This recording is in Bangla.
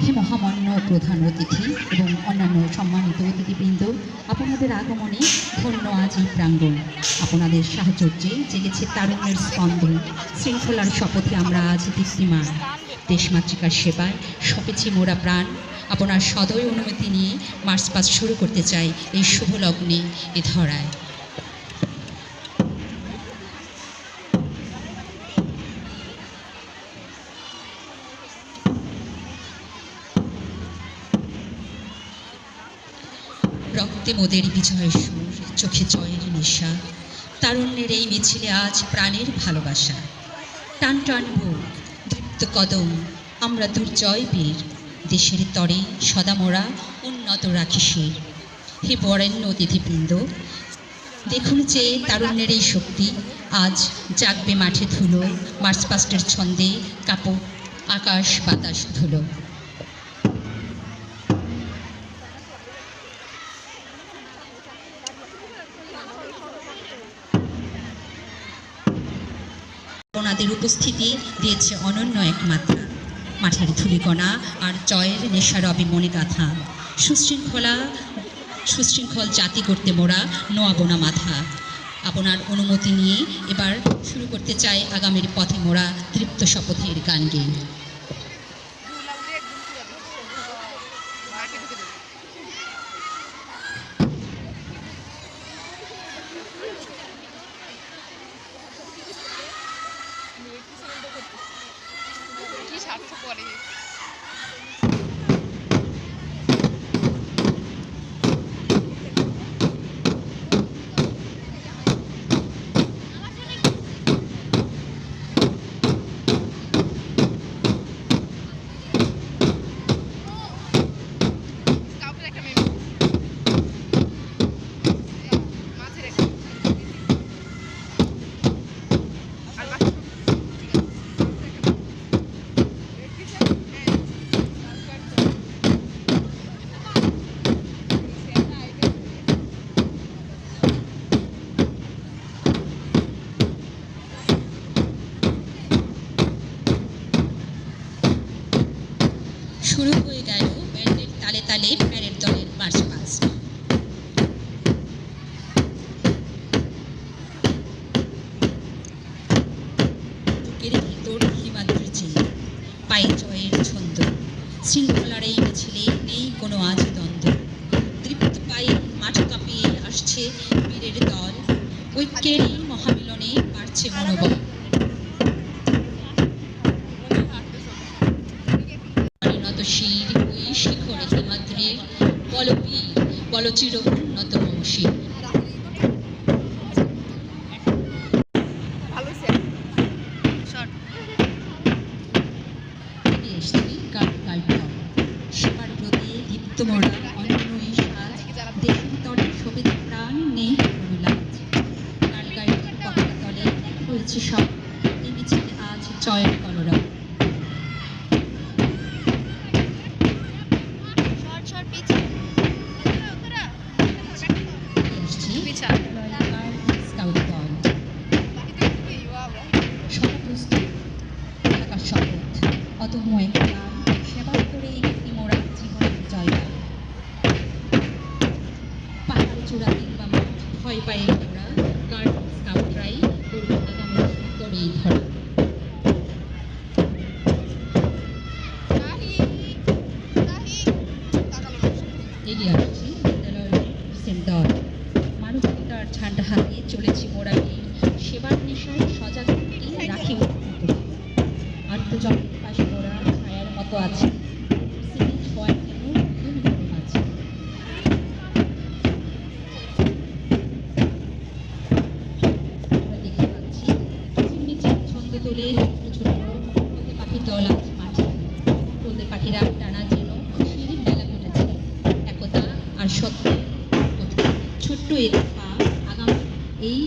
হে মহামান্য প্রধান অতিথি এবং অন্যান্য সম্মানিত অতিথিবৃন্দ, আপনাদের আগমনে ধন্য আজ এই প্রাঙ্গণ। আপনাদের সাহচর্যে জেগেছে তারুণ্যের স্পন্দন। শৃঙ্খলার শপথে আমরা আজ দীপ্তিমান। দেশমাতৃকার সেবায় সপেছি মোরা প্রাণ। আপনার সদয় অনুমতি নিয়ে মার্চ পাস শুরু করতে চাই এই শুভ লগ্নে এ ধরায়। রক্তে মোদের বিজয়ের সুর, চোখে জয়ের নেশা। তারুণ্যের এই মিছিলে আজ প্রাণের ভালোবাসা। টান টান বুক, দীপ্ত কদম, আমরা দুর্জয় বীর। দেশের তরে সদা মোরা উন্নত রাখি শির। হে বরেণ্য অতিথিবৃন্দ, দেখুন যে তারুণ্যের এই শক্তি আজ জাগবে মাঠে ধুলো। মার্চ পাস্টের ছন্দে কাপড় আকাশ বাতাস ধুলো। ওনাদের উপস্থিতি দিয়েছে অনন্য এক মাত্রা। মাঠের ধূলিকণা আর জয়ের নেশা রবে মনে গাথা। সুশৃঙ্খল জাতি করতে মোরা নোয়াবোনা মাথা। আপনার অনুমতি নিয়ে এবার শুরু করতে চাই আগামীর পথে মোরা তৃপ্ত শপথের গান গেয়ে। শুরু হয়ে গেল ব্যান্ডের তালে তালে প্যারেড দলের মার্চ পাস্ট। বুকের ভিতর হিমাদ্রি চেয়ে, পায়ে জয়ের ছন্দ। শৃঙ্খলার এই মিছিলে নেই কোনো আজ দ্বন্দ্ব। তৃপ্ত পায়ে মাঠ কাঁপিয়ে আসছে বীরের দল। ঐক্যেরই মহামিলনে বাড়ছে মনোবল। শির ওই শিখরে হিমাদ্রির বলবীর, বলচির উন্নত বংশী। সেবার প্রতি দীপ্ত মোরা অনন্য এই সাজ। দেশের তলে শোভিত প্রাণ নেই কোনো লাজ। কালগাড়ির পতাকা তলে হয়েছে সব। এই মিছিলে আজ জয়ের কলরব। অতময় প্রাণ সেবা করে একটি মোরা জীবনের জয়। পাহাড় চূড়া কিংবা মাঠ ভয় পায় মোরা। গার্ড স্কাউটরাই করবে আগামী উত্তরেই ধরা। এগিয়ে আসছি বিদ্যালয়ের দল। মানবিকতার ঝান্ডা হাতে চলেছি মোরা বীর। সেবার নেশায় সজাগ রাখি আত্মজগতের পাশে মোরা ছায়ার মতো আছে। দেখতে পাচ্ছি ছন্দ তোলে ছোট ছোট পাখির দল আছে মাঠে। হলদে পাখিরা টানা যেন খুশির মেলা ঘটেছে। একতা আর সত্য ছোট্ট এর পা আগামী এই